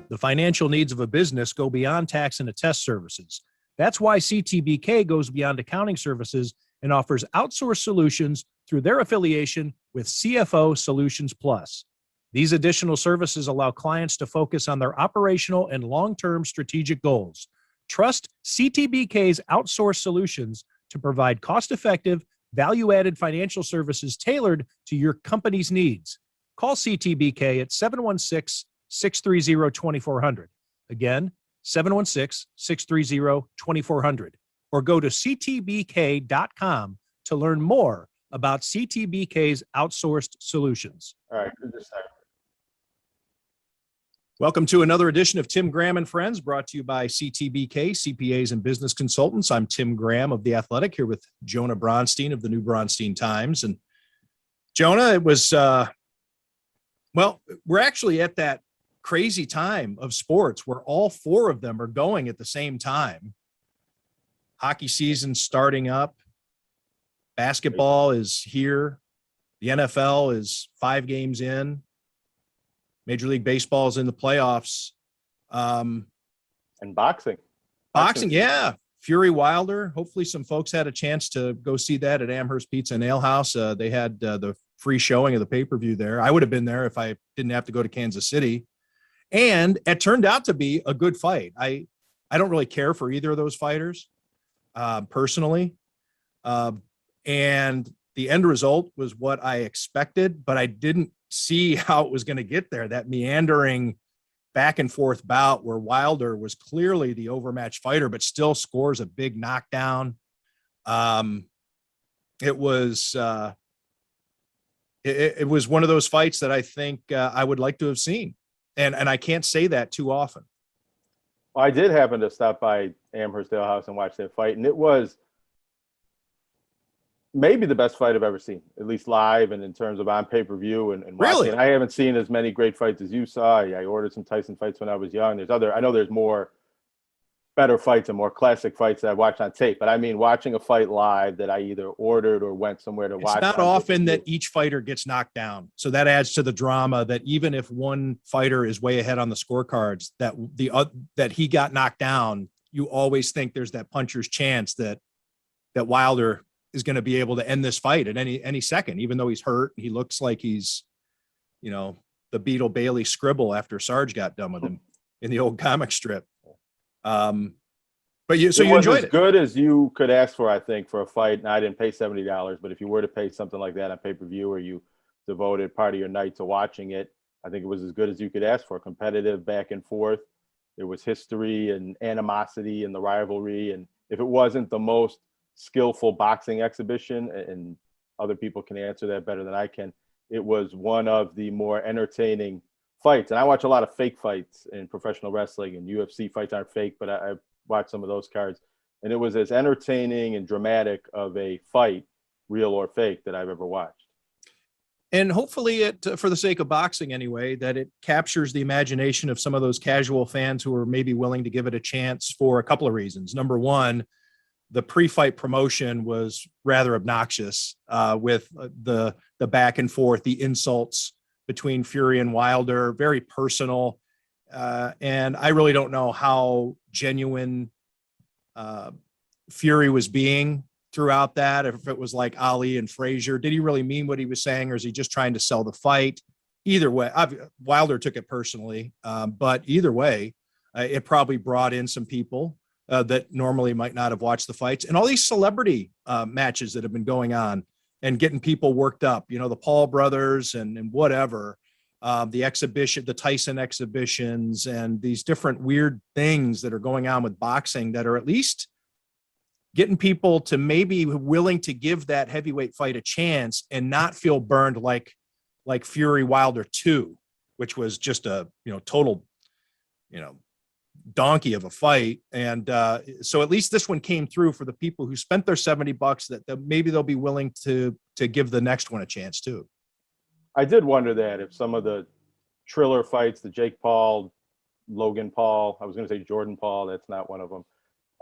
The financial needs of a business go beyond tax and attest services. That's why CTBK goes beyond accounting services and offers outsourced solutions through their affiliation with CFO Solutions Plus. These additional services allow clients to focus on their operational and long-term strategic goals. Trust CTBK's outsourced solutions to provide cost-effective, value-added financial services tailored to your company's needs. Call CTBK at 716-630-2400. Again, 716-630-2400. Or go to ctbk.com to learn more about CTBK's outsourced solutions. All right, good this time. Welcome to another edition of Tim Graham and Friends, brought to you by CTBK, CPAs and Business Consultants. I'm Tim Graham of The Athletic, here with Jonah Bronstein of the New Bronstein Times. And Jonah, it was, we're actually at that crazy time of sports where all four of them are going at the same time. Hockey season starting up. Basketball is here. The NFL is 5 games in. Major League Baseball is in the playoffs. And boxing. Boxing, yeah. Fury Wilder. Hopefully some folks had a chance to go see that at Amherst Pizza and Ale House. They had the free showing of the pay-per-view there. I would have been there if I didn't have to go to Kansas City. And it turned out to be a good fight. I don't really care for either of those fighters personally. And the end result was what I expected, but I didn't see how it was going to get there. That meandering back and forth bout where Wilder was clearly the overmatched fighter, but still scores a big knockdown. It was one of those fights that I think I would like to have seen. And I can't say that too often. Well, I did happen to stop by Amherst Ale House and watch that fight, and it was maybe the best fight I've ever seen, at least live and in terms of on pay-per-view and really? I haven't seen as many great fights as you saw. I ordered some Tyson fights when I was young. I know there's more better fights and more classic fights that I watched on tape, but I mean, watching a fight live that I either ordered or went somewhere to watch. It's not often that each fighter gets knocked down. So that adds to the drama that even if one fighter is way ahead on the scorecards, that he got knocked down, you always think there's that puncher's chance that Wilder is going to be able to end this fight at any second, even though he's hurt. He looks like he's, the Beetle Bailey scribble after Sarge got done with him in the old comic strip. But you enjoyed it. As good as you could ask for, I think, for a fight. And I didn't pay $70, but if you were to pay something like that on pay-per-view, or you devoted part of your night to watching it, I think it was as good as you could ask for. Competitive, back and forth. There was history and animosity and the rivalry. And if it wasn't the most skillful boxing exhibition, and other people can answer that better than I can, it was one of the more entertaining fights. And I watch a lot of fake fights in professional wrestling, and UFC fights aren't fake, but I watched some of those cards, and it was as entertaining and dramatic of a fight, real or fake, that I've ever watched. And hopefully it, for the sake of boxing anyway, that it captures the imagination of some of those casual fans who are maybe willing to give it a chance for a couple of reasons. Number one, the pre-fight promotion was rather obnoxious with the back and forth, the insults between Fury and Wilder, very personal. And I really don't know how genuine Fury was being throughout that. If it was like Ali and Frazier, did he really mean what he was saying, or is he just trying to sell the fight? Either way, Wilder took it personally, but either way, it probably brought in some people that normally might not have watched the fights, and all these celebrity matches that have been going on and getting people worked up, the Paul brothers and whatever, the exhibition, the Tyson exhibitions, and these different weird things that are going on with boxing that are at least getting people to maybe willing to give that heavyweight fight a chance and not feel burned like Fury Wilder 2, which was just a, total, donkey of a fight. And so at least this one came through for the people who spent their $70 that maybe they'll be willing to give the next one a chance too. I did wonder that if some of the Triller fights, the Jake Paul, Logan Paul, I was going to say Jordan Paul, that's not one of them.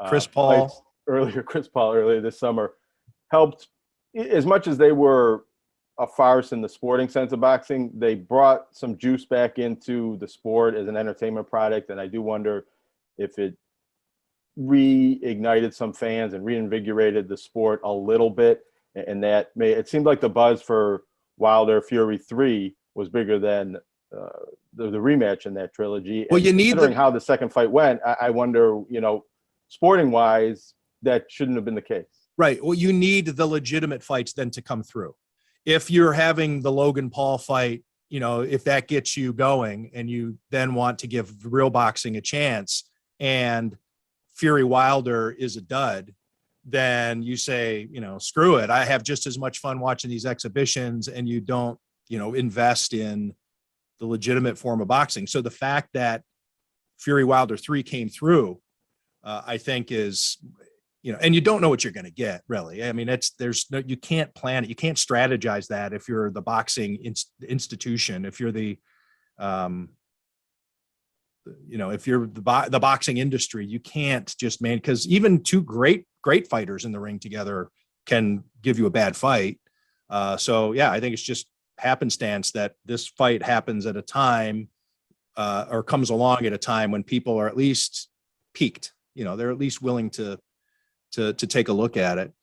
Chris Paul earlier this summer helped, as much as they were a farce in the sporting sense of boxing. They brought some juice back into the sport as an entertainment product, and I do wonder if it reignited some fans and reinvigorated the sport a little bit. And that it seemed like the buzz for Wilder Fury 3 was bigger than the rematch in that trilogy. Well, and you need considering how the second fight went, I wonder, sporting wise, that shouldn't have been the case. Right. Well, you need the legitimate fights then to come through. If you're having the Logan Paul fight, if that gets you going and you then want to give real boxing a chance and Fury Wilder is a dud, then you say, screw it. I have just as much fun watching these exhibitions, and you don't, invest in the legitimate form of boxing. So the fact that Fury Wilder 3 came through, I think is, and you don't know what you're going to get, really. I mean, you can't plan it. You can't strategize that if you're the boxing institution, if you're the, if you're the boxing industry, you can't just because even two great fighters in the ring together can give you a bad fight. So yeah, I think it's just happenstance that this fight happens at a time or comes along at a time when people are at least peaked. They're at least willing to take a look at it.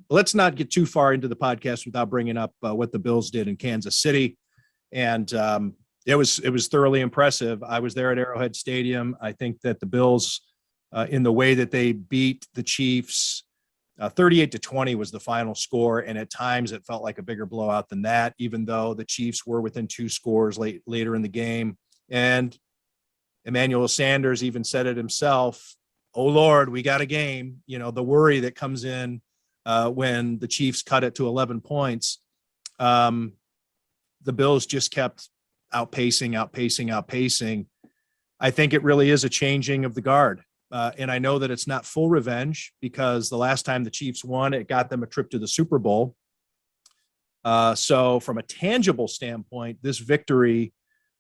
Let's not get too far into the podcast without bringing up what the Bills did in Kansas City. And it was thoroughly impressive. I was there at Arrowhead Stadium. I think that the Bills, in the way that they beat the Chiefs, 38-20 was the final score. And at times it felt like a bigger blowout than that, even though the Chiefs were within 2 scores later in the game. And Emmanuel Sanders even said it himself, "Oh Lord, we got a game." The worry that comes in when the Chiefs cut it to 11 points. The Bills just kept outpacing. I think it really is a changing of the guard. And I know that it's not full revenge because the last time the Chiefs won, it got them a trip to the Super Bowl. So from a tangible standpoint, this victory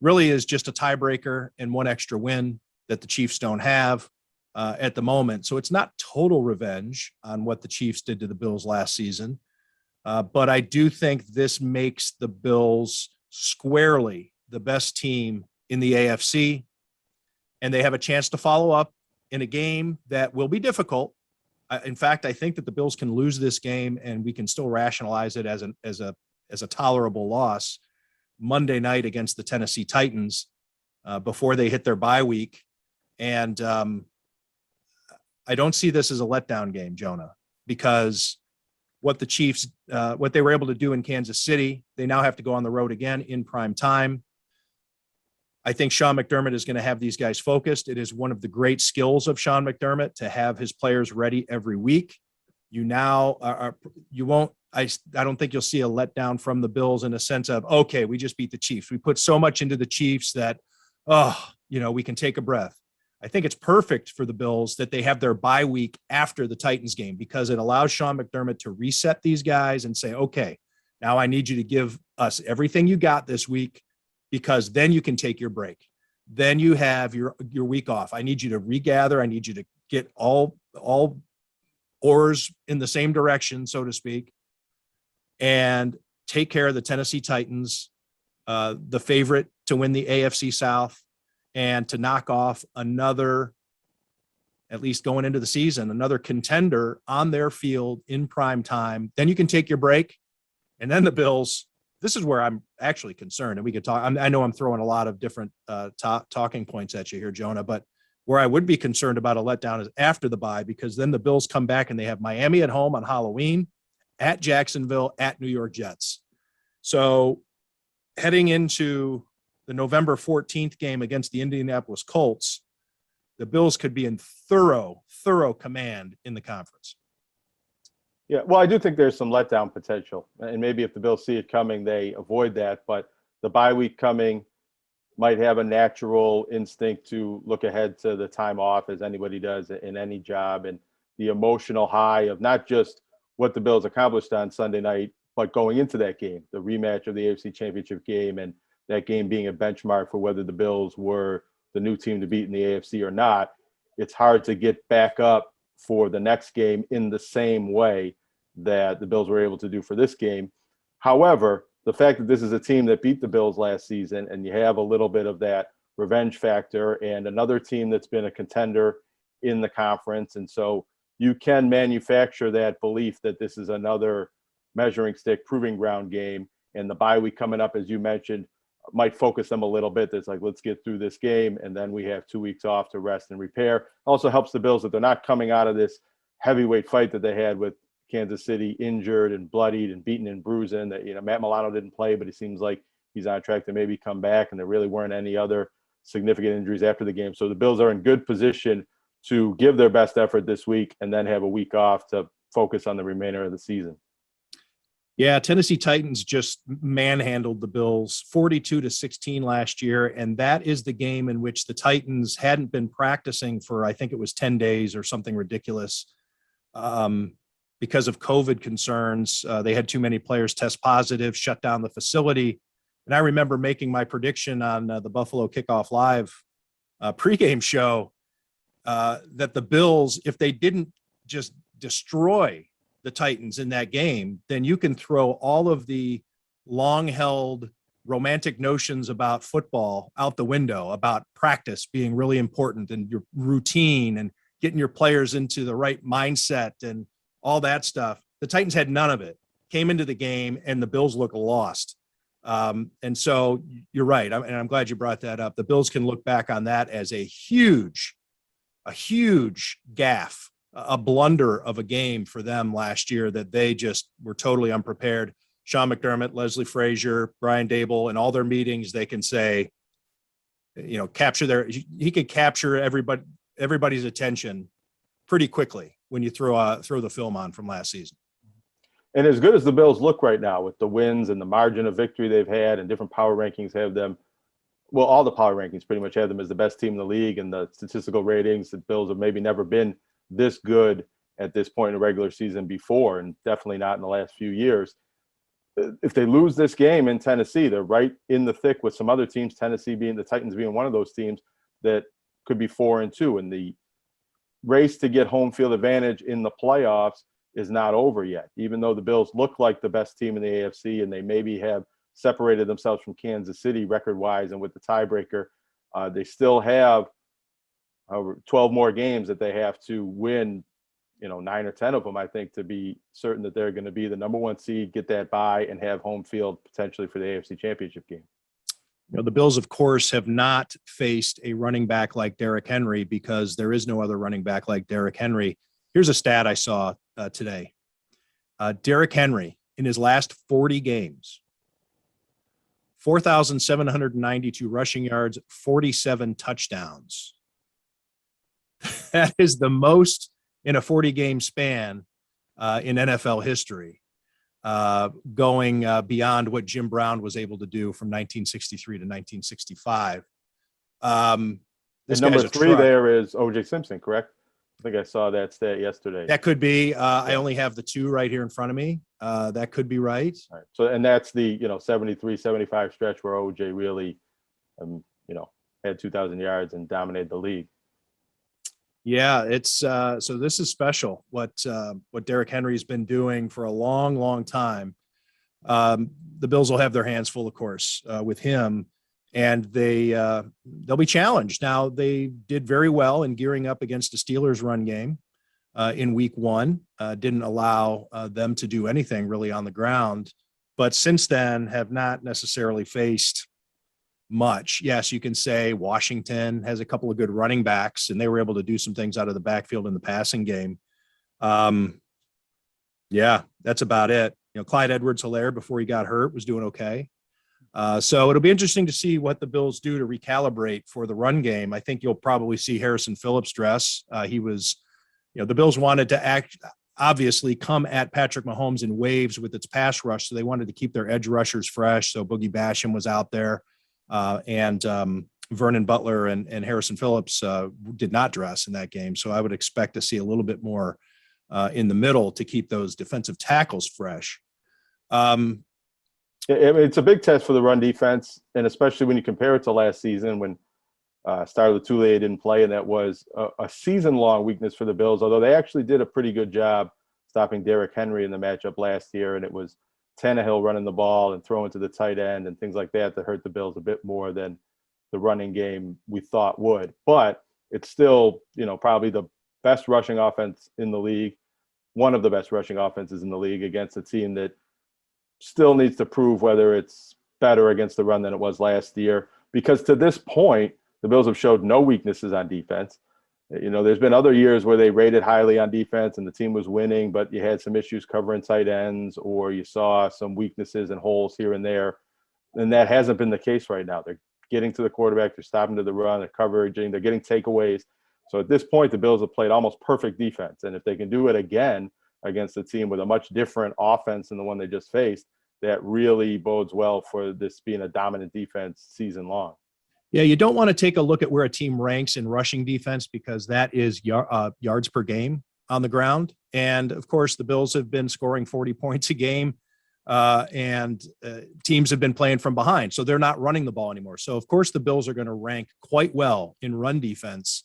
really is just a tiebreaker and one extra win that the Chiefs don't have at the moment. So it's not total revenge on what the Chiefs did to the Bills last season. But I do think this makes the Bills squarely the best team in the AFC, and they have a chance to follow up in a game that will be difficult. In fact, I think that the Bills can lose this game and we can still rationalize it as a tolerable loss Monday night against the Tennessee Titans before they hit their bye week. And I don't see this as a letdown game, Jonah, because what the Chiefs, what they were able to do in Kansas City, they now have to go on the road again in prime time. I think Sean McDermott is going to have these guys focused. It is one of the great skills of Sean McDermott to have his players ready every week. You now I don't think you'll see a letdown from the Bills in a sense of, okay, we just beat the Chiefs. We put so much into the Chiefs that, we can take a breath. I think it's perfect for the Bills that they have their bye week after the Titans game because it allows Sean McDermott to reset these guys and say, okay, now I need you to give us everything you got this week because then you can take your break. Then you have your week off. I need you to regather. I need you to get all oars in the same direction, so to speak, and take care of the Tennessee Titans, the favorite to win the AFC South, and to knock off another, at least going into the season, another contender on their field in prime time. Then you can take your break. And then the Bills, this is where I'm actually concerned. And we could talk, I know I'm throwing a lot of different talking points at you here, Jonah, but where I would be concerned about a letdown is after the bye, because then the Bills come back and they have Miami at home on Halloween, at Jacksonville, at New York Jets. So heading into the November 14th game against the Indianapolis Colts, the Bills could be in thorough command in the conference. Yeah, well, I do think there's some letdown potential. And maybe if the Bills see it coming, they avoid that. But the bye week coming might have a natural instinct to look ahead to the time off, as anybody does in any job, and the emotional high of not just what the Bills accomplished on Sunday night, but going into that game, the rematch of the AFC Championship game, and that game being a benchmark for whether the Bills were the new team to beat in the AFC or not. It's hard to get back up for the next game in the same way that the Bills were able to do for this game. However, the fact that this is a team that beat the Bills last season, and you have a little bit of that revenge factor, and another team that's been a contender in the conference, and so you can manufacture that belief that this is another measuring stick, proving ground game, and the bye week coming up, as you mentioned, might focus them a little bit. That's like, let's get through this game, and then we have 2 weeks off to rest and repair. Also helps the Bills that they're not coming out of this heavyweight fight that they had with Kansas City, injured and bloodied and beaten and bruising. That, Matt Milano didn't play, but it seems like he's on track to maybe come back, and there really weren't any other significant injuries after the game. So the Bills are in good position to give their best effort this week and then have a week off to focus on the remainder of the season. Yeah, Tennessee Titans just manhandled the Bills 42-16 last year, and that is the game in which the Titans hadn't been practicing for, I think it was 10 days or something ridiculous. Because of COVID concerns, they had too many players test positive, shut down the facility. And I remember making my prediction on the Buffalo Kickoff Live pregame show that the Bills, if they didn't just destroy the Titans in that game, then you can throw all of the long-held romantic notions about football out the window, about practice being really important and your routine and getting your players into the right mindset and all that stuff. The Titans had none of it, came into the game, and the Bills look lost. And so you're right. And I'm glad you brought that up. The Bills can look back on that as a huge gaffe, a blunder of a game for them last year, that they just were totally unprepared. Sean McDermott, Leslie Frazier, Brian Dable, in all their meetings, they can say, he could capture everybody's attention pretty quickly when you throw the film on from last season. And as good as the Bills look right now with the wins and the margin of victory they've had, and different power rankings have them, well, all the power rankings pretty much have them as the best team in the league, and the statistical ratings, the Bills have maybe never been this good at this point in the regular season before, and definitely not in the last few years. If they lose this game in Tennessee, they're right in the thick with some other teams, the Titans being one of those teams that could be 4-2. And the race to get home field advantage in the playoffs is not over yet. Even though the Bills look like the best team in the AFC, and they maybe have separated themselves from Kansas City record-wise and with the tiebreaker, they still have 12 more games that they have to win, 9 or 10 of them, I think, to be certain that they're going to be the number one seed, get that bye, and have home field potentially for the AFC Championship game. The Bills, of course, have not faced a running back like Derrick Henry because there is no other running back like Derrick Henry. Here's a stat I saw today. Derrick Henry, in his last 40 games, 4,792 rushing yards, 47 touchdowns. That is the most in a 40-game span in NFL history, going beyond what Jim Brown was able to do from 1963 to 1965. This number 3 there is O.J. Simpson, correct? I think I saw that stat yesterday. That could be. I only have the 2 right here in front of me. That could be right. All right. So, and that's the 73, 75 stretch where O.J. really, had 2,000 yards and dominated the league. Yeah, it's so this is special. What Derrick Henry's been doing for a long, long time. The Bills will have their hands full, of course, with him, and they'll be challenged. Now, they did very well in gearing up against the Steelers' run game in Week 1. Didn't allow them to do anything really on the ground, but since then have not necessarily faced much. Yes, you can say Washington has a couple of good running backs, and they were able to do some things out of the backfield in the passing game. Yeah, that's about it. Clyde Edwards-Helaire, before he got hurt, was doing okay. So it'll be interesting to see what the Bills do to recalibrate for the run game. I think you'll probably see Harrison Phillips dress. He was, the Bills wanted to obviously come at Patrick Mahomes in waves with its pass rush, so they wanted to keep their edge rushers fresh. So Boogie Basham was out there. And Vernon Butler and Harrison Phillips did not dress in that game. So I would expect to see a little bit more in the middle to keep those defensive tackles fresh. It's a big test for the run defense, and especially when you compare it to last season when Starler Tule didn't play, and that was a season-long weakness for the Bills, although they actually did a pretty good job stopping Derrick Henry in the matchup last year, and it was Tannehill running the ball and throwing to the tight end and things like that hurt the Bills a bit more than the running game we thought would. But it's still, probably the best rushing offense in the league, one of the best rushing offenses in the league against a team that still needs to prove whether it's better against the run than it was last year. Because to this point, the Bills have showed no weaknesses on defense. There's been other years where they rated highly on defense and the team was winning, but you had some issues covering tight ends, or you saw some weaknesses and holes here and there. And that hasn't been the case right now. They're getting to the quarterback, they're stopping to the run, they're covering, they're getting takeaways. So at this point, the Bills have played almost perfect defense. And if they can do it again against a team with a much different offense than the one they just faced, that really bodes well for this being a dominant defense season long. Yeah, you don't want to take a look at where a team ranks in rushing defense because that is yards per game on the ground. And of course, the Bills have been scoring 40 points a game, and teams have been playing from behind. So they're not running the ball anymore. So of course, the Bills are going to rank quite well in run defense.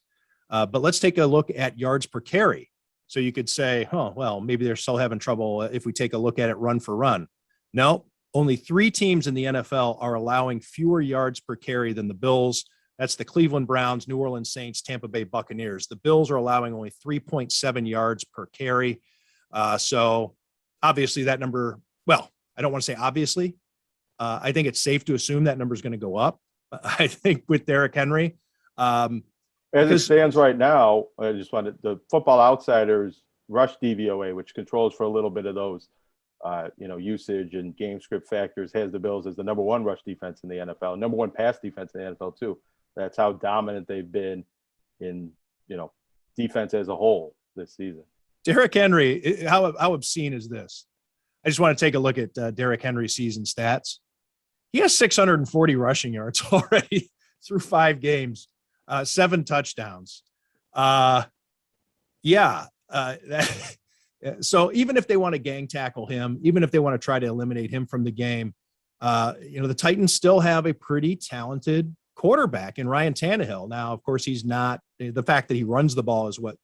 But let's take a look at yards per carry. So you could say, well, maybe they're still having trouble if we take a look at it run for run. No, only 3 teams in the NFL are allowing fewer yards per carry than the Bills. That's the Cleveland Browns, New Orleans Saints, Tampa Bay Buccaneers. The Bills are allowing only 3.7 yards per carry. So obviously that number, well, I don't want to say obviously. I think it's safe to assume that number is going to go up. I think with Derrick Henry. As it stands right now, I just wanted the Football Outsiders rush DVOA, which controls for a little bit of those usage and game script factors, has the Bills as the number 1 rush defense in the NFL, number 1 pass defense in the NFL too. That's how dominant they've been in, defense as a whole this season. Derrick Henry, how obscene is this? I just want to take a look at Derrick Henry's season stats. He has 640 rushing yards already through 5 games, 7 touchdowns. So even if they want to gang tackle him, even if they want to try to eliminate him from the game, the Titans still have a pretty talented quarterback in Ryan Tannehill. Now, of course, he's not. The fact that he runs the ball is what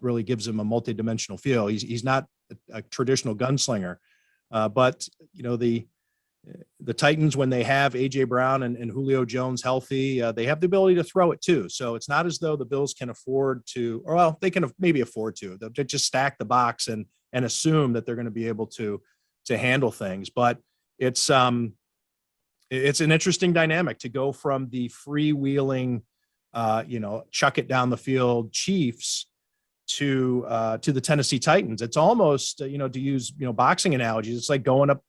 really gives him a multidimensional feel. He's not a traditional gunslinger, but the Titans, when they have A.J. Brown and Julio Jones healthy, they have the ability to throw it too. So it's not as though the Bills can afford to, or well, they can maybe afford to. They'll just stack the box and assume that they're going to be able to handle things. But it's an interesting dynamic to go from the freewheeling, chuck it down the field Chiefs to the Tennessee Titans. It's almost, to use, boxing analogies, it's like going up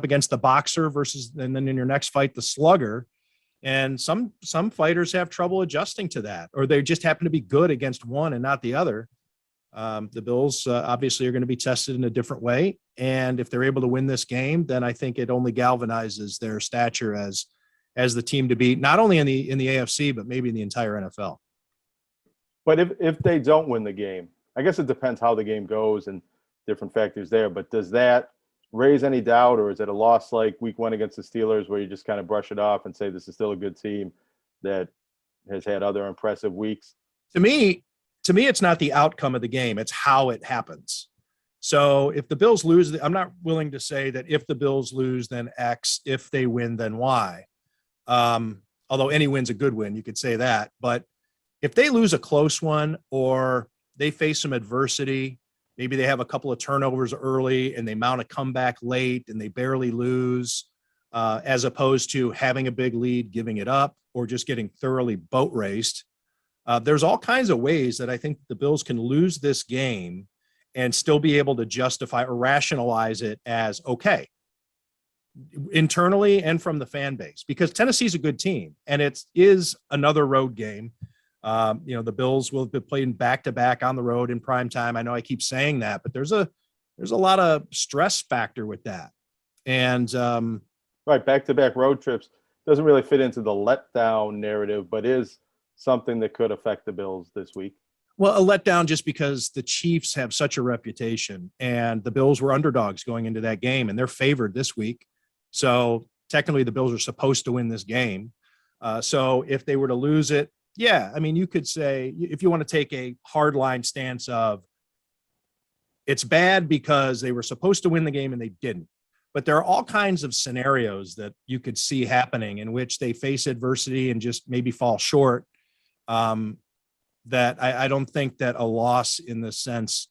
against the boxer versus, and then in your next fight, the slugger. And some fighters have trouble adjusting to that, or they just happen to be good against one and not the other. The Bills obviously are going to be tested in a different way. And if they're able to win this game, then I think it only galvanizes their stature as the team to beat, not only in the AFC, but maybe in the entire NFL. But if they don't win the game, I guess it depends how the game goes and different factors there. But does that raise any doubt, or is it a loss like week 1 against the Steelers where you just kind of brush it off and say this is still a good team that has had other impressive weeks? To me, it's not the outcome of the game. It's how it happens. So if the Bills lose, I'm not willing to say that if the Bills lose, then X, if they win, then Y. Although any win's a good win, you could say that. But if they lose a close one, or they face some adversity, maybe they have a couple of turnovers early and they mount a comeback late and they barely lose, as opposed to having a big lead, giving it up, or just getting thoroughly boat raced. There's all kinds of ways that I think the Bills can lose this game and still be able to justify or rationalize it as okay, internally and from the fan base, because Tennessee's a good team and it is another road game. The Bills will be playing back-to-back on the road in prime time. I know I keep saying that, but there's a lot of stress factor with that. And right, back-to-back road trips doesn't really fit into the letdown narrative, but is something that could affect the Bills this week. Well, a letdown just because the Chiefs have such a reputation, and the Bills were underdogs going into that game, and they're favored this week. So technically the Bills are supposed to win this game. So if they were to lose it, yeah, I mean, you could say, if you want to take a hardline stance of it's bad because they were supposed to win the game and they didn't. But there are all kinds of scenarios that you could see happening in which they face adversity and just maybe fall short. That I don't think that a loss in the sense,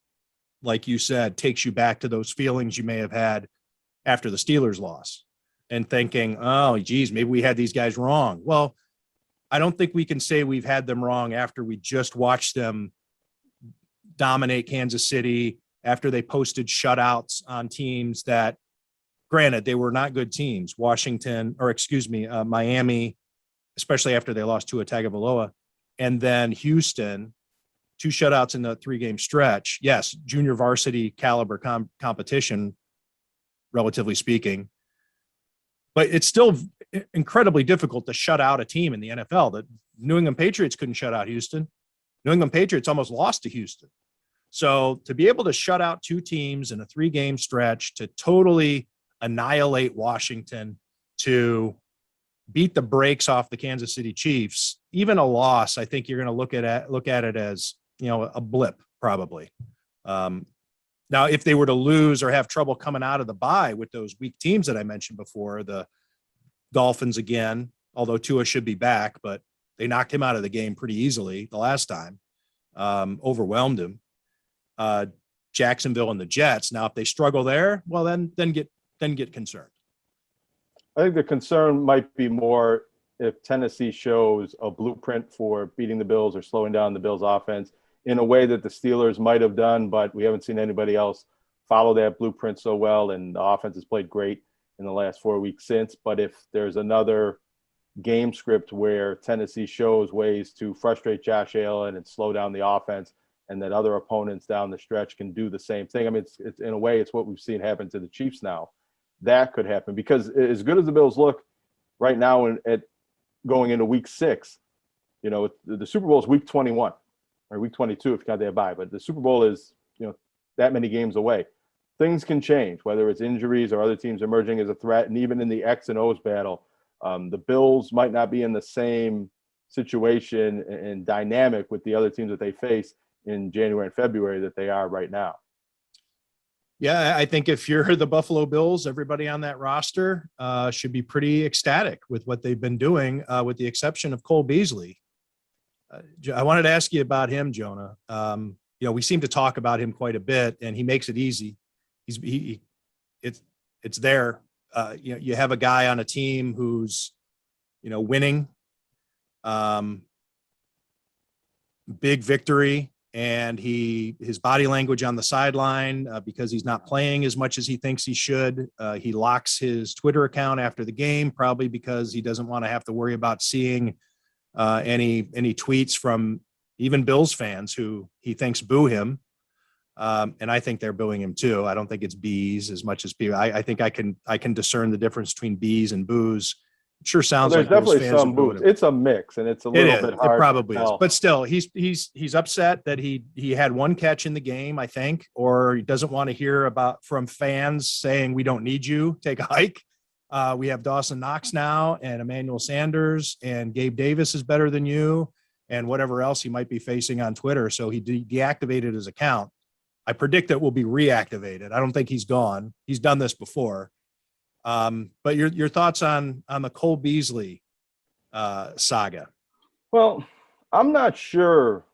like you said, takes you back to those feelings you may have had after the Steelers loss and thinking, oh, geez, maybe we had these guys wrong. Well, I don't think we can say we've had them wrong after we just watched them dominate Kansas City, after they posted shutouts on teams that, granted, they were not good teams. Miami, especially after they lost Tua Tagovailoa, and then Houston, 2 shutouts in the 3-game stretch. Yes, junior varsity caliber competition, relatively speaking, but it's still incredibly difficult to shut out a team in the NFL. The New England Patriots couldn't shut out Houston. New England Patriots almost lost to Houston. So to be able to shut out 2 teams in a 3-game stretch, to totally annihilate Washington, to beat the brakes off the Kansas City Chiefs, even a loss, I think you're going to look at it as, a blip probably. Now, if they were to lose or have trouble coming out of the bye with those weak teams that I mentioned before, the Dolphins again, although Tua should be back, but they knocked him out of the game pretty easily the last time, overwhelmed him. Jacksonville and the Jets. Now, if they struggle there, well, then get concerned. I think the concern might be more if Tennessee shows a blueprint for beating the Bills or slowing down the Bills offense in a way that the Steelers might have done, but we haven't seen anybody else follow that blueprint so well, and the offense has played great in the last 4 weeks since. But if there's another game script where Tennessee shows ways to frustrate Josh Allen and slow down the offense, and that other opponents down the stretch can do the same thing. I mean, it's in a way, it's what we've seen happen to the Chiefs now. That could happen, because as good as the Bills look right now at going into week 6, the Super Bowl is week 21 or week 22 if you got that bye, but the Super Bowl is, that many games away. Things can change, whether it's injuries or other teams emerging as a threat. And even in the X and O's battle, the Bills might not be in the same situation and dynamic with the other teams that they face in January and February that they are right now. Yeah, I think if you're the Buffalo Bills, everybody on that roster should be pretty ecstatic with what they've been doing, with the exception of Cole Beasley. I wanted to ask you about him, Jonah. We seem to talk about him quite a bit, and he makes it easy. It's there. You have a guy on a team who's, winning, big victory. And his body language on the sideline, because he's not playing as much as he thinks he should. He locks his Twitter account after the game, probably because he doesn't want to have to worry about seeing any tweets from even Bills fans who he thinks boo him. And I think they're booing him too. I don't think it's bees as much as people. I think I can discern the difference between bees and boos. It sure sounds there's like definitely fans some boos. It's a mix, and it's a little bit hard. It probably to is, tell. but still, he's upset that he had 1 catch in the game, I think, or he doesn't want to hear from fans saying we don't need you. Take a hike. We have Dawson Knox now, and Emmanuel Sanders, and Gabe Davis is better than you, and whatever else he might be facing on Twitter. So he deactivated his account. I predict that will be reactivated. I don't think he's gone. He's done this before. But your thoughts on the Cole Beasley saga? Well, I'm not sure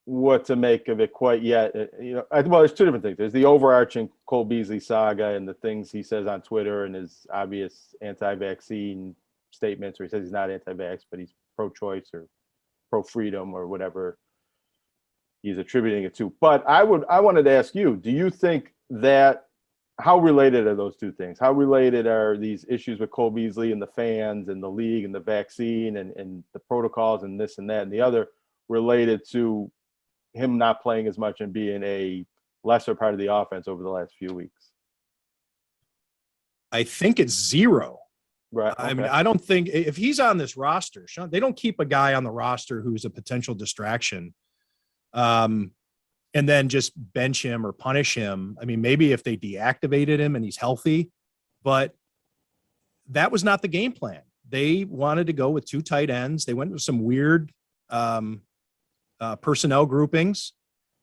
what to make of it quite yet. There's 2 different things. There's the overarching Cole Beasley saga and the things he says on Twitter and his obvious anti-vaccine statements, where he says he's not anti-vax, but he's pro-choice or pro-freedom or whatever he's attributing it to. But I wanted to ask you, do you think that, how related are those 2 things? How related are these issues with Cole Beasley and the fans and the league and the vaccine and the protocols and this and that and the other related to him not playing as much and being a lesser part of the offense over the last few weeks? I think it's 0. Right. Okay. I mean, I don't think if he's on this roster, Sean, they don't keep a guy on the roster who's a potential distraction. And then just bench him or punish him. I mean, maybe if they deactivated him and he's healthy, but that was not the game plan. They wanted to go with 2 tight ends. They went with some weird personnel groupings.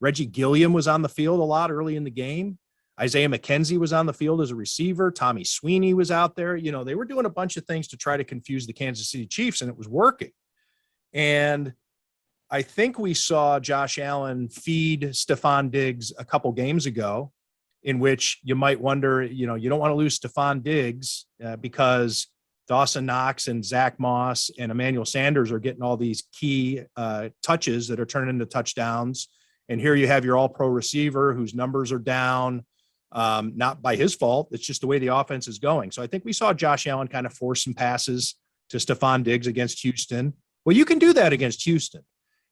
Reggie Gilliam was on the field a lot early in the game. Isaiah McKenzie was on the field as a receiver. Tommy Sweeney was out there. You know, they were doing a bunch of things to try to confuse the Kansas City Chiefs, and it was working. And I think we saw Josh Allen feed Stephon Diggs a couple games ago, in which you might wonder, you know, you don't want to lose Stephon Diggs because Dawson Knox and Zach Moss and Emmanuel Sanders are getting all these key touches that are turning into touchdowns. And here you have your all-pro receiver whose numbers are down, not by his fault. It's just the way the offense is going. So I think we saw Josh Allen kind of force some passes to Stephon Diggs against Houston. Well, you can do that against Houston.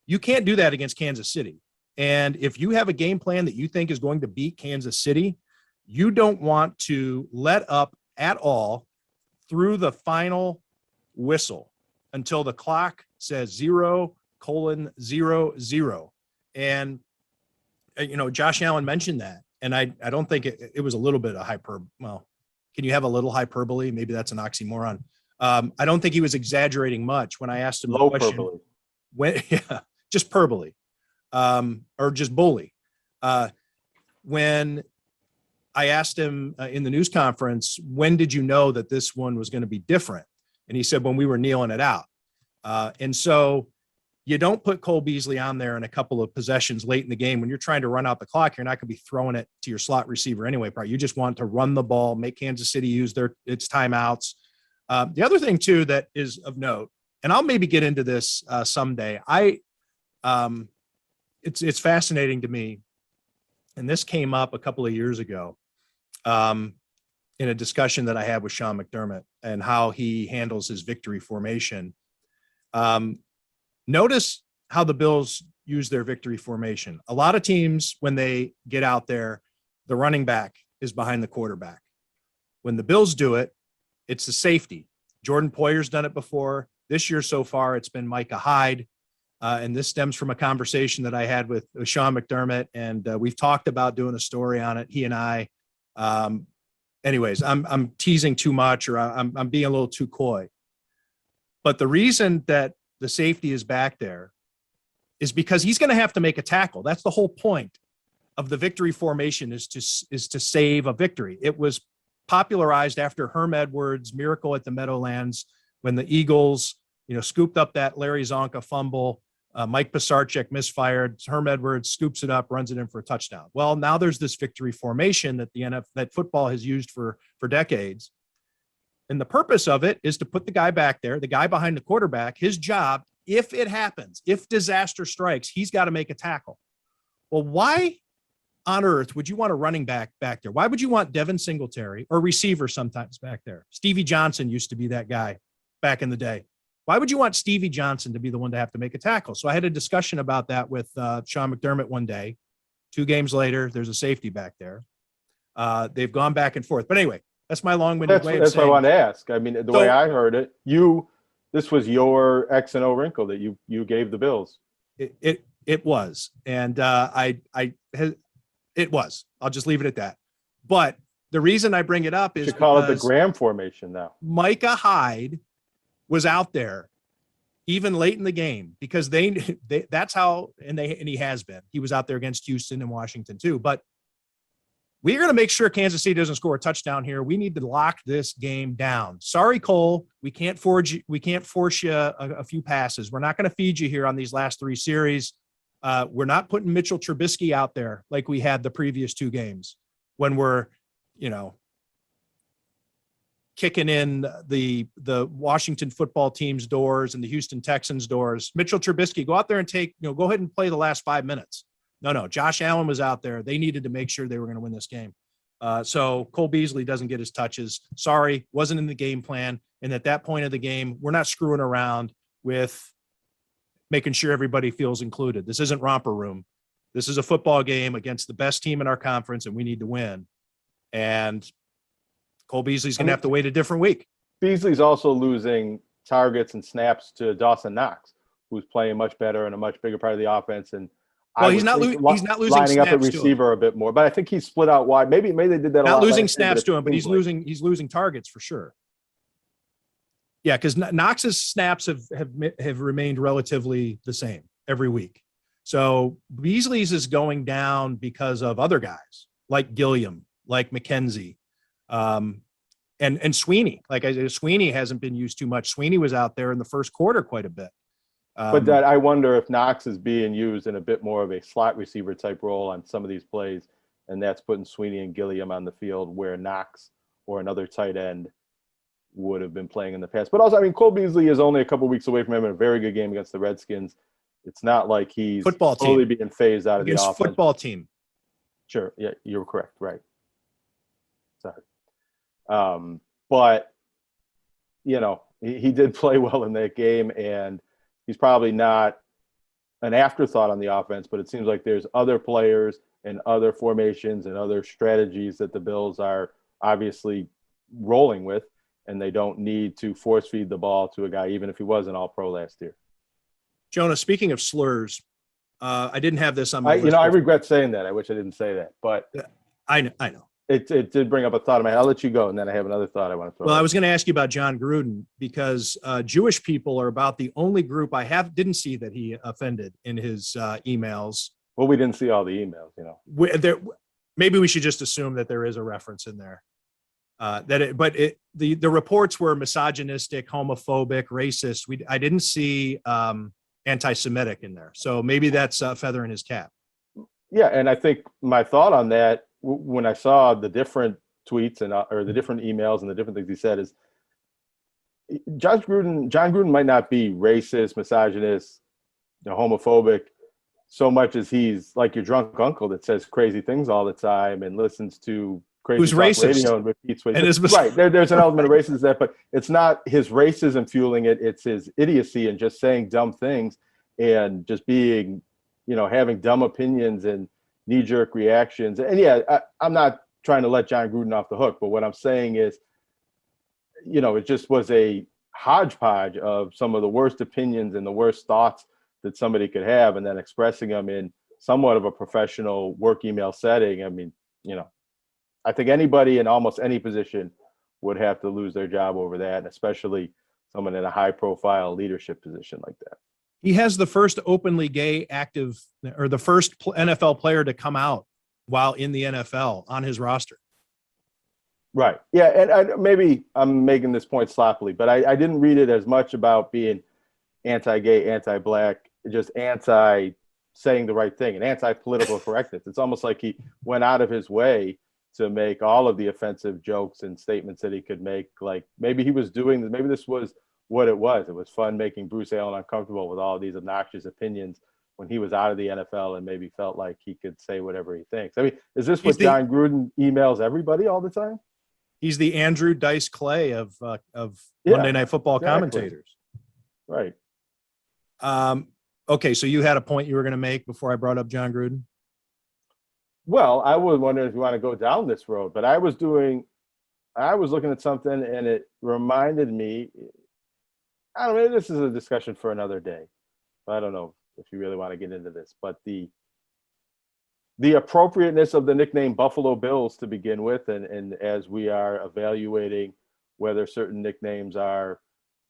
You can't do that against Kansas City. And if you have a game plan that you think is going to beat Kansas City, you don't want to let up at all through the final whistle until the clock says 0:00. And, you know, Josh Allen mentioned that. And I don't think it was a little bit of hyperbole. Well, can you have a little hyperbole? Maybe that's an oxymoron. I don't think he was exaggerating much when I asked him Low the question. hyperbole. When, yeah, just perbole, or just bully. When I asked him in the news conference, when did you know that this one was going to be different? And he said, when we were kneeling it out. And so you don't put Cole Beasley on there in a couple of possessions late in the game. When you're trying to run out the clock, you're not going to be throwing it to your slot receiver anyway. Probably. You just want to run the ball, make Kansas City use its timeouts. The other thing too that is of note, and I'll maybe get into this someday. It's fascinating to me, and this came up a couple of years ago in a discussion that I had with Sean McDermott and how he handles his victory formation. Notice how the Bills use their victory formation. A lot of teams, when they get out there, the running back is behind the quarterback. When the Bills do it, it's the safety. Jordan Poyer's done it before. This year so far, it's been Micah Hyde. And this stems from a conversation that I had with Sean McDermott, and we've talked about doing a story on it, he and I. Anyways, I'm teasing too much, or I'm being a little too coy. But the reason that the safety is back there is because he's going to have to make a tackle. That's the whole point of the victory formation, is to save a victory. It was popularized after Herm Edwards' miracle at the Meadowlands, when the Eagles, scooped up that Larry Zonka fumble. Mike Pisarcik misfired. Herm Edwards scoops it up, runs it in for a touchdown. Well, now there's this victory formation that that football has used for decades. And the purpose of it is to put the guy back there, the guy behind the quarterback. His job, if it happens, if disaster strikes, he's got to make a tackle. Well, why on earth would you want a running back there? Why would you want Devin Singletary, or receiver sometimes back there? Stevie Johnson used to be that guy back in the day. Why would you want Stevie Johnson to be the one to have to make a tackle? So I had a discussion about that with Sean McDermott one day. 2 games later, there's a safety back there. They've gone back and forth. But anyway, that's my long-winded way of saying. That's what I want to ask. I mean, the way I heard it, this was your X and O wrinkle that you gave the Bills. It was, and it was. I'll just leave it at that. But the reason I bring it up is you call it the Graham formation now. Micah Hyde was out there even late in the game, because that's how, and he has been. He was out there against Houston and Washington too. But we're going to make sure Kansas City doesn't score a touchdown here. We need to lock this game down. Sorry, Cole, we can't force you a few passes. We're not going to feed you here on these last 3 series. We're not putting Mitchell Trubisky out there like we had the previous 2 games, when we're, kicking in the Washington football team's doors and the Houston Texans doors. Mitchell Trubisky, go out there and go ahead and play the last 5 minutes. No. Josh Allen was out there. They needed to make sure they were going to win this game. So Cole Beasley doesn't get his touches. Sorry, wasn't in the game plan. And at that point of the game, we're not screwing around with making sure everybody feels included. This isn't romper room. This is a football game against the best team in our conference, and we need to win. And Cole Beasley's going to have to wait a different week. Beasley's also losing targets and snaps to Dawson Knox, who's playing much better and a much bigger part of the offense. And he's not losing lining snaps up at receiver a bit more, but I think he's split out wide. Maybe they did that. Not losing snaps to him, but he's losing targets for sure. Yeah, because Knox's snaps have remained relatively the same every week. So Beasley's is going down because of other guys like Gilliam, like McKenzie, and Sweeney. Like I said, Sweeney hasn't been used too much. Sweeney was out there in the first quarter quite a bit. But that I wonder if Knox is being used in a bit more of a slot receiver type role on some of these plays, and that's putting Sweeney and Gilliam on the field where Knox or another tight end would have been playing in the past. But also, I mean, Cole Beasley is only a couple weeks away from having a very good game against the Redskins. It's not like he's totally being phased out of the offense. Football team. Sure. Yeah, you're correct. Right. Sorry. But, you know, he did play well in that game, and he's probably not an afterthought on the offense, but it seems like there's other players and other formations and other strategies that the Bills are obviously rolling with, and they don't need to force feed the ball to a guy, even if he was an all-pro last year. Jonah, speaking of slurs, I didn't have this on my list. I regret saying that. I wish I didn't say that, but I know. It did bring up a thought of mine. I'll let you go, and then I have another thought I want to throw. Well, I was going to ask you about John Gruden because Jewish people are about the only group I didn't see that he offended in his emails. Well, we didn't see all the emails, you know. Maybe we should just assume that there is a reference in there. The reports were misogynistic, homophobic, racist. I didn't see anti-Semitic in there, so maybe that's a feather in his cap. Yeah, and I think my thought on that when I saw the different tweets or the different emails and the different things he said is John Gruden might not be racist, misogynist, homophobic so much as he's like your drunk uncle that says crazy things all the time and listens to crazy who's racist radio and repeats what he says. Right. There's an element of racism that, but it's not his racism fueling it. It's his idiocy and just saying dumb things and just being, having dumb opinions and knee-jerk reactions. And yeah, I'm not trying to let John Gruden off the hook, but what I'm saying is, it just was a hodgepodge of some of the worst opinions and the worst thoughts that somebody could have, and then expressing them in somewhat of a professional work email setting. I mean, I think anybody in almost any position would have to lose their job over that, and especially someone in a high-profile leadership position like that. He has the first openly gay active, or the first NFL player to come out while in the NFL on his roster. Right. Yeah. And maybe I'm making this point sloppily, but I didn't read it as much about being anti-gay, anti-black, just anti-saying the right thing and anti-political correctness. It's almost like he went out of his way to make all of the offensive jokes and statements that he could make. Like maybe he was doing this, maybe this was what it was. It was fun making Bruce Allen uncomfortable with all of these obnoxious opinions when he was out of the NFL and maybe felt like he could say whatever he thinks. I mean, is this what John Gruden emails everybody all the time? He's the Andrew Dice Clay of Monday Night Football commentators. Right. Okay, so you had a point you were going to make before I brought up John Gruden? Well, I was wondering if you want to go down this road, but I was looking at something and it reminded me, I don't know, maybe this is a discussion for another day. I don't know if you really want to get into this, but the appropriateness of the nickname Buffalo Bills to begin with, and as we are evaluating whether certain nicknames are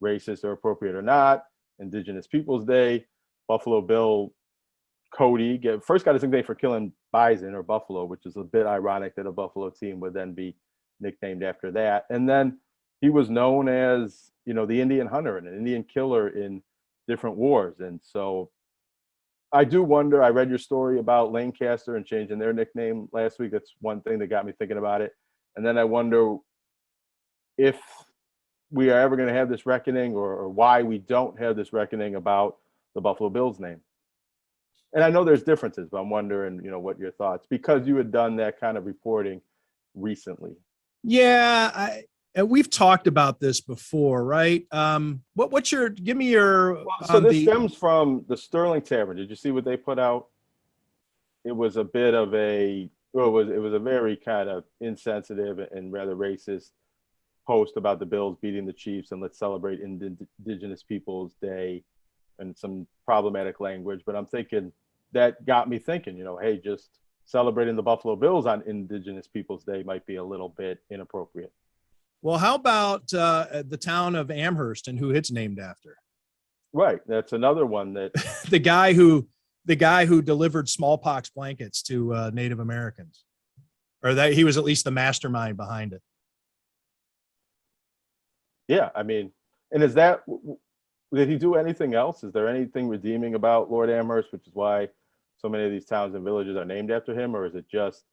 racist or appropriate or not, Indigenous Peoples Day, Buffalo Bill Cody first got his nickname for killing bison or buffalo, which is a bit ironic that a Buffalo team would then be nicknamed after that. And then he was known as, the Indian hunter and an Indian killer in different wars. And so I do wonder, I read your story about Lancaster and changing their nickname last week. That's one thing that got me thinking about it. And then I wonder if we are ever going to have this reckoning or why we don't have this reckoning about the Buffalo Bills name. And I know there's differences, but I'm wondering, what your thoughts, because you had done that kind of reporting recently. Yeah, we've talked about this before, right? Give me your. So this stems from the Sterling Tavern. Did you see what they put out? It was a bit of it was a very kind of insensitive and rather racist post about the Bills beating the Chiefs and let's celebrate Indigenous Peoples Day and some problematic language. But I'm thinking that got me thinking, hey, just celebrating the Buffalo Bills on Indigenous Peoples Day might be a little bit inappropriate. Well, how about the town of Amherst and who it's named after? Right. That's another one that the guy who the guy who delivered smallpox blankets to Native Americans, or that he was at least the mastermind behind it. Yeah, I mean, and did he do anything else? Is there anything redeeming about Lord Amherst, which is why so many of these towns and villages are named after him, or is it just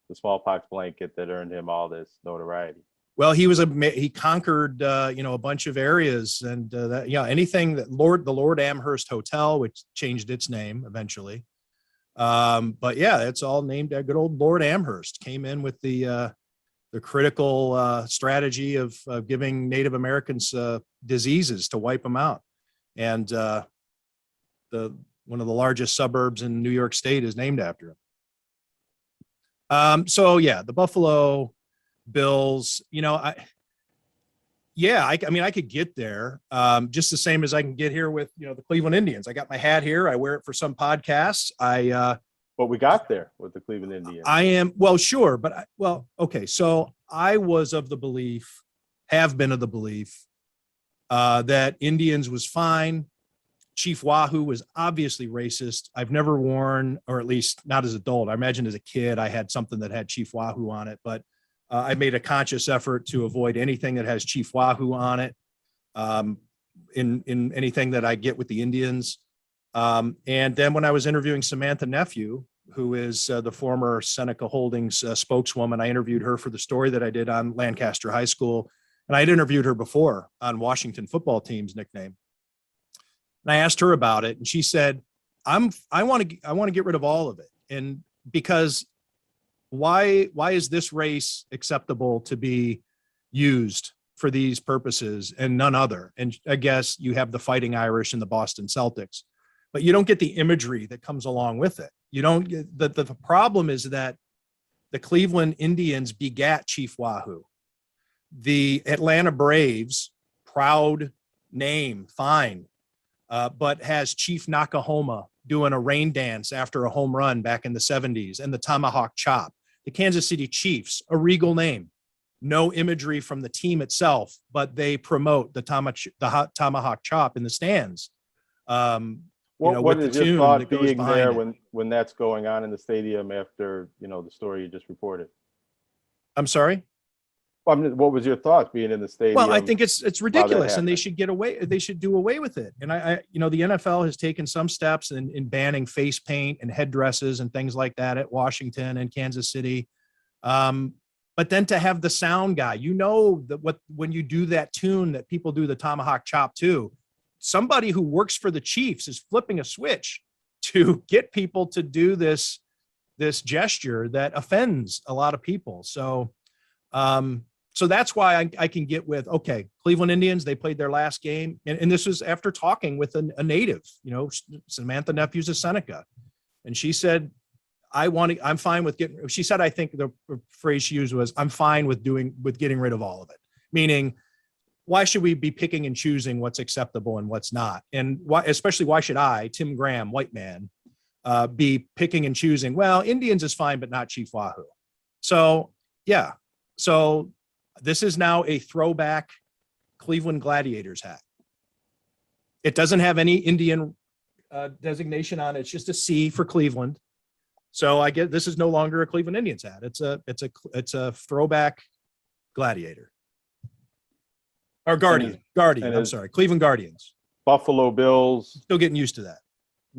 the smallpox blanket that earned him all this notoriety? Well, he conquered a bunch of areas, and anything that the Lord Amherst Hotel, which changed its name eventually. But yeah, it's all named good old Lord Amherst came in with the critical strategy of giving Native Americans diseases to wipe them out. And one of the largest suburbs in New York State is named after him. So yeah, the Buffalo Bills, I mean, I could get there just the same as I can get here with, the Cleveland Indians. I got my hat here. I wear it for some podcasts. But we got there with the Cleveland Indians. Sure. But okay. So I was of the belief, have been of the belief that Indians was fine. Chief Wahoo was obviously racist. I've never worn, or at least not as an adult. I imagine as a kid, I had something that had Chief Wahoo on it, but I made a conscious effort to avoid anything that has Chief Wahoo on it in anything that I get with the Indians. And then when I was interviewing Samantha Nephew, who is the former Seneca Holdings spokeswoman, I interviewed her for the story that I did on Lancaster High School. And I had interviewed her before on Washington football team's nickname. And I asked her about it, and she said, I want to get rid of all of it. And because why is this race acceptable to be used for these purposes and none other? And I guess you have the Fighting Irish and the Boston Celtics, but you don't get the imagery that comes along with it. You don't get the problem is that the Cleveland Indians begat Chief Wahoo. The Atlanta Braves, proud name, fine, but has Chief Nakahoma doing a rain dance after a home run back in the 70s, and the tomahawk chop. The Kansas City Chiefs, a regal name, no imagery from the team itself, but they promote the tomahawk chop in the stands. What is your thought being there when that's going on in the stadium after, the story you just reported? I'm sorry? What was your thoughts being in the stadium? Well, I think it's ridiculous, and they should get away. They should do away with it. And the NFL has taken some steps in banning face paint and headdresses and things like that at Washington and Kansas City. But then to have the sound guy, that when you do that tune that people do the tomahawk chop to, somebody who works for the Chiefs is flipping a switch to get people to do this gesture that offends a lot of people. So that's why I can get with, okay, Cleveland Indians, they played their last game. And this was after talking with a native, Samantha Nephew's a Seneca. And she said, I'm fine with she said, I think the phrase she used was, I'm fine with getting rid of all of it. Meaning, why should we be picking and choosing what's acceptable and what's not? And especially why should I, Tim Graham, white man, be picking and choosing? Well, Indians is fine, but not Chief Wahoo. So, yeah. So this is now a throwback Cleveland Gladiators hat. It doesn't have any Indian designation on it. It's just a C for Cleveland. So I get this is no longer a Cleveland Indians hat. It's a throwback Gladiator. Or Guardian. I'm sorry, Cleveland Guardians. Buffalo Bills. Still getting used to that.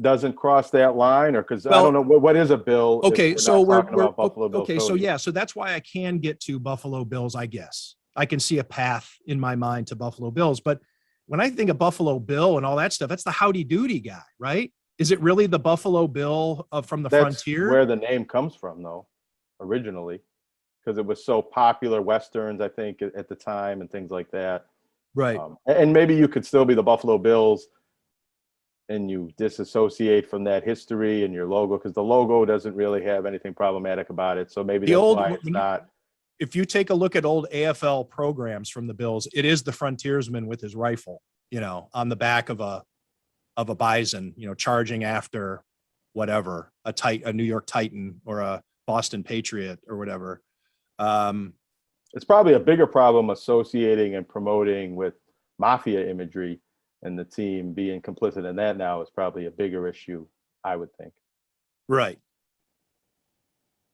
Doesn't cross that line, or because I don't know what is a bill. Okay, so we're about Buffalo Bills. Okay, so yeah, so that's why I can get to Buffalo Bills. I guess I can see a path in my mind to Buffalo Bills, but when I think of Buffalo Bill and all that stuff, that's the Howdy Doody guy, right? Is it really the Buffalo Bill from the frontier? Where the name comes from, though, originally, because it was so popular, Westerns, I think, at the time, and things like that. Right. And maybe you could still be the Buffalo Bills and you disassociate from that history and your logo, because the logo doesn't really have anything problematic about it. So maybe that's why it's not. If you take a look at old AFL programs from the Bills, it is the frontiersman with his rifle, on the back of a bison, charging after whatever, a New York Titan or a Boston Patriot or whatever. It's probably a bigger problem associating and promoting with mafia imagery, and the team being complicit in that now is probably a bigger issue I would think. Right.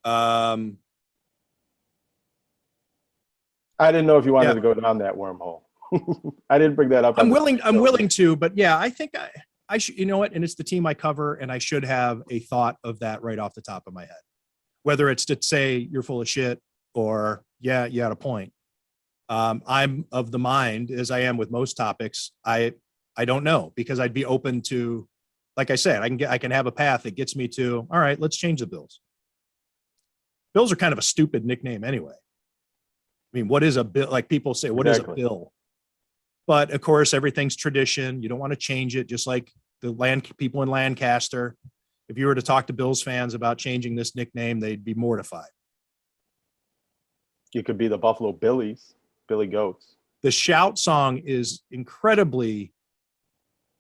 I didn't know if you wanted Yeah. to go down that wormhole. I didn't bring that up. I'm willing to, but yeah, I think I should, you know what? And it's the team I cover, and I should have a thought of that right off the top of my head, whether it's to say you're full of shit or, yeah, you had a point. I'm of the mind, as I am with most topics, I don't know, because I'd be open to, like I said, I can have a path that gets me to, all right, let's change the Bills. Bills are kind of a stupid nickname anyway. I mean, what is a bill? Like people say, what is a bill? But of course, everything's tradition. You don't want to change it. Just like the land people in Lancaster, if you were to talk to Bills fans about changing this nickname, they'd be mortified. You could be the Buffalo Billies, Billy Goats. The shout song is incredibly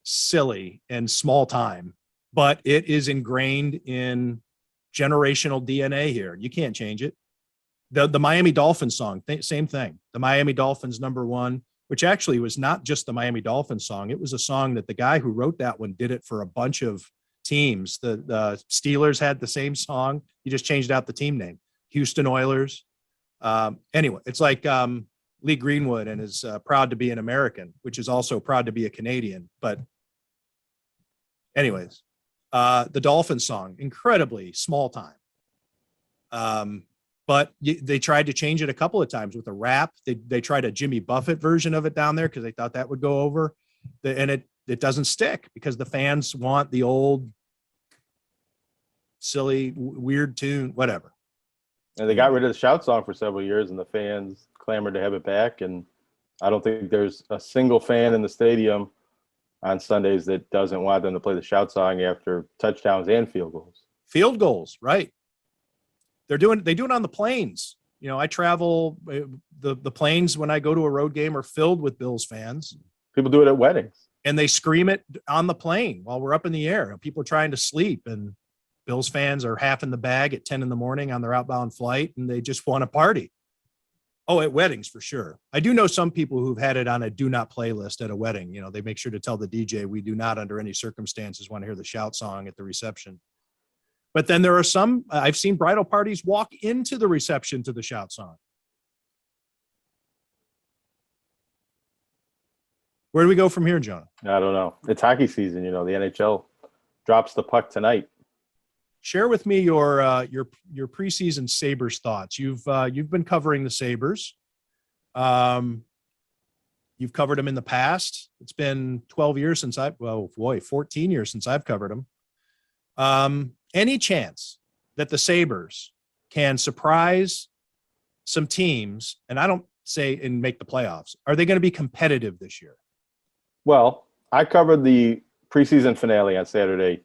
silly and small time, but it is ingrained in generational DNA here. You can't change it. The Miami Dolphins song, same thing. The Miami Dolphins #1, which actually was not just the Miami Dolphins song. It was a song that the guy who wrote that one did it for a bunch of teams. The Steelers had the same song. He just changed out the team name. Houston Oilers. Anyway, it's like Lee Greenwood and is proud to be an American, which is also proud to be a Canadian. But anyways, the Dolphins song, incredibly small time. But they tried to change it a couple of times with a rap. They tried a Jimmy Buffett version of it down there because they thought that would go over. And it doesn't stick because the fans want the old, silly, weird tune, whatever. And they got rid of the shout song for several years, and the fans clamored to have it back. And I don't think there's a single fan in the stadium on Sundays that doesn't want them to play the shout song after touchdowns and field goals. Field goals, right. They do it on the planes. You know, I travel, the planes when I go to a road game are filled with Bills fans. People do it at weddings. And they scream it on the plane while we're up in the air. People are trying to sleep, and Bills fans are half in the bag at 10 a.m. on their outbound flight, and they just want to party. Oh, at weddings for sure. I do know some people who've had it on a do not play list at a wedding. You know, they make sure to tell the DJ, we do not under any circumstances want to hear the shout song at the reception. But then there are some, I've seen bridal parties walk into the reception to the shout song. Where do we go from here, Jonah? I don't know. It's hockey season, you know. The NHL drops the puck tonight. Share with me your preseason Sabres thoughts. You've been covering the Sabres. You've covered them in the past. It's been 12 years since 14 years since I've covered them. Any chance that the Sabres can surprise some teams, and I don't say and make the playoffs, are they going to be competitive this year? Well, I covered the preseason finale on Saturday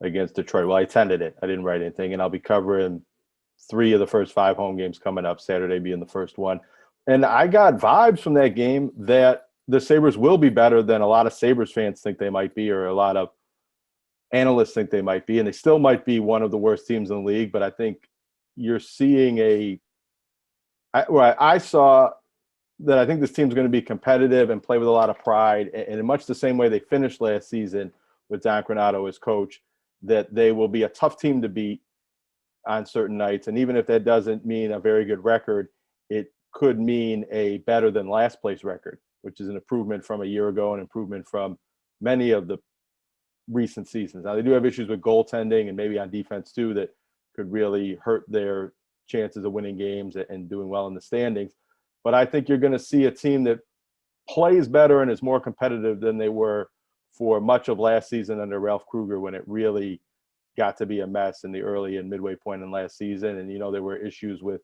against Detroit. Well, I attended it. I didn't write anything, and I'll be covering 3 of the first 5 home games coming up, Saturday being the first one. And I got vibes from that game that the Sabres will be better than a lot of Sabres fans think they might be, or a lot of analysts think they might be, and they still might be one of the worst teams in the league. But I think you're seeing I saw that I think this team's going to be competitive and play with a lot of pride, and in much the same way they finished last season with Don Granato as coach, that they will be a tough team to beat on certain nights. And even if that doesn't mean a very good record, it could mean a better than last place record, which is an improvement from a year ago, an improvement from many of the recent seasons. Now, they do have issues with goaltending and maybe on defense too that could really hurt their chances of winning games and doing well in the standings. But I think you're going to see a team that plays better and is more competitive than they were for much of last season under Ralph Kruger, when it really got to be a mess in the early and midway point in last season. And, you know, there were issues with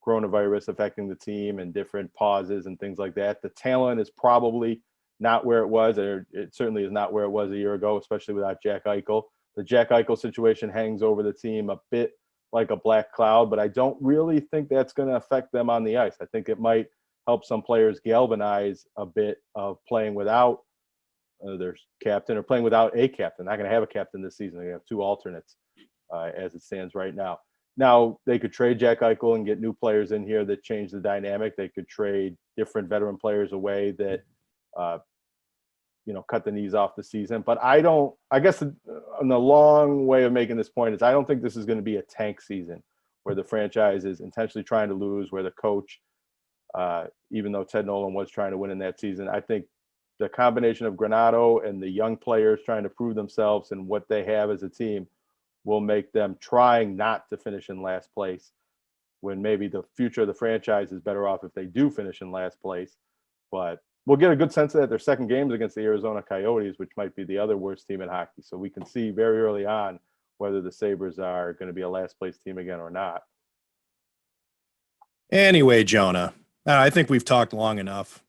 coronavirus affecting the team and different pauses and things like that. The talent is probably not where it was, or it certainly is not where it was a year ago, especially without Jack Eichel. The Jack Eichel situation hangs over the team a bit like a black cloud, but I don't really think that's going to affect them on the ice. I think it might help some players galvanize a bit of playing without their captain, or playing without a captain. Not going to have a captain this season. They have 2 alternates as it stands right now. Now, they could trade Jack Eichel and get new players in here that change the dynamic. They could trade different veteran players away that cut the knees off the season. But I guess the long way of making this point is I don't think this is going to be a tank season where the franchise is intentionally trying to lose, where the coach, even though Ted Nolan was trying to win in that season, I think the combination of Granato and the young players trying to prove themselves and what they have as a team will make them trying not to finish in last place, when maybe the future of the franchise is better off if they do finish in last place. But we'll get a good sense of that. Their second game is against the Arizona Coyotes, which might be the other worst team in hockey. So we can see very early on whether the Sabres are going to be a last place team again or not. Anyway, Jonah, I think we've talked long enough.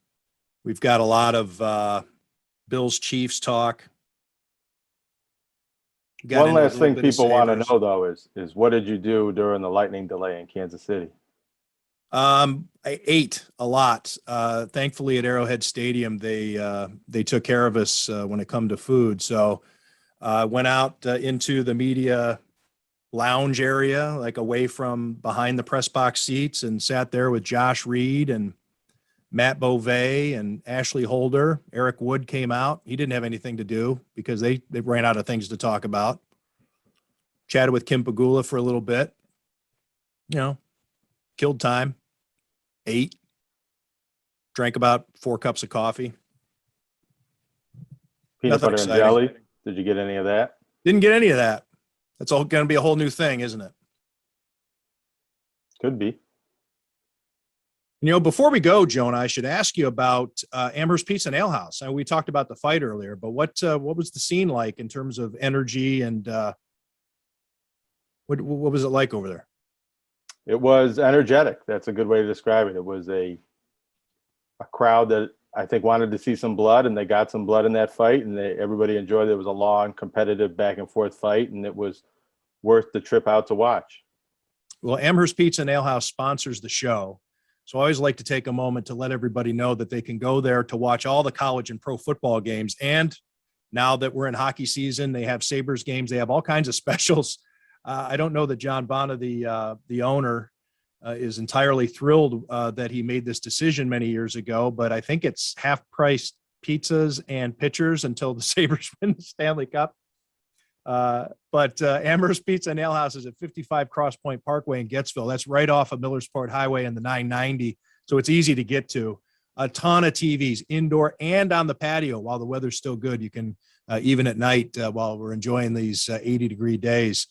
We've got a lot of Bills Chiefs talk. One last thing people want to know, though, is what did you do during the lightning delay in Kansas City? I ate a lot. Thankfully, at Arrowhead Stadium, they took care of us when it come to food. So I went out into the media lounge area, like away from behind the press box seats, and sat there with Josh Reed and Matt Beauvais and Ashley Holder. Eric Wood came out. He didn't have anything to do because they ran out of things to talk about. Chatted with Kim Pagula for a little bit. Killed time. Ate. Drank about 4 cups of coffee. Peanut butter and jelly. Did you get any of that? Didn't get any of that. That's all going to be a whole new thing, isn't it? Could be. Before we go, Jonah, I should ask you about Amherst Pizza and Ale House. We talked about the fight earlier, but what was the scene like in terms of energy and what was it like over there? It was energetic. That's a good way to describe it. It was a crowd that I think wanted to see some blood, and they got some blood in that fight, and everybody enjoyed it. It was a long, competitive, back-and-forth fight, and it was worth the trip out to watch. Well, Amherst Pizza and Ale House sponsors the show. So I always like to take a moment to let everybody know that they can go there to watch all the college and pro football games. And now that we're in hockey season, they have Sabres games. They have all kinds of specials. I don't know that John Bonta, the owner, is entirely thrilled that he made this decision many years ago, but I think it's half-priced pizzas and pitchers until the Sabres win the Stanley Cup. But Amherst Pizza and Ale House is at 55 Cross Point Parkway in Gettsville. That's right off of Millersport Highway and the 990, so it's easy to get to. A ton of TVs, indoor and on the patio while the weather's still good. You can, even at night, while we're enjoying these 80-degree days,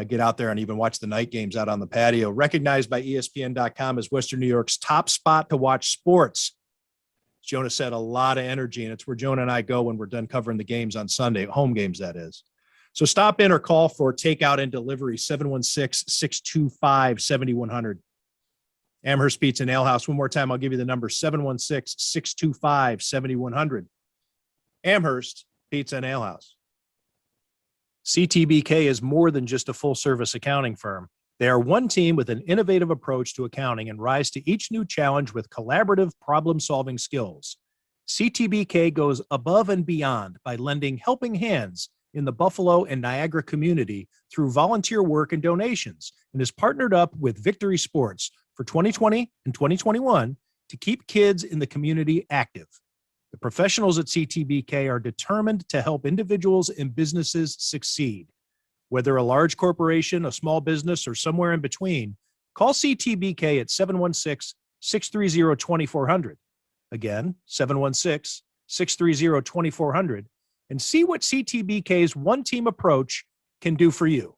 get out there and even watch the night games out on the patio. Recognized by ESPN.com as Western New York's top spot to watch sports. Jonah said a lot of energy, and it's where Jonah and I go when we're done covering the games on Sunday, home games, that is. So stop in or call for takeout and delivery, 716-625-7100. Amherst Pizza and Ale House. One more time, I'll give you the number, 716-625-7100. Amherst Pizza and Ale House. CTBK is more than just a full-service accounting firm. They are one team with an innovative approach to accounting and rise to each new challenge with collaborative problem-solving skills. CTBK goes above and beyond by lending helping hands in the Buffalo and Niagara community through volunteer work and donations, and is partnered up with Victory Sports for 2020 and 2021 to keep kids in the community active. The professionals at CTBK are determined to help individuals and businesses succeed. Whether a large corporation, a small business, or somewhere in between, call CTBK at 716-630-2400. Again, 716-630-2400, and see what CTBK's one-team approach can do for you.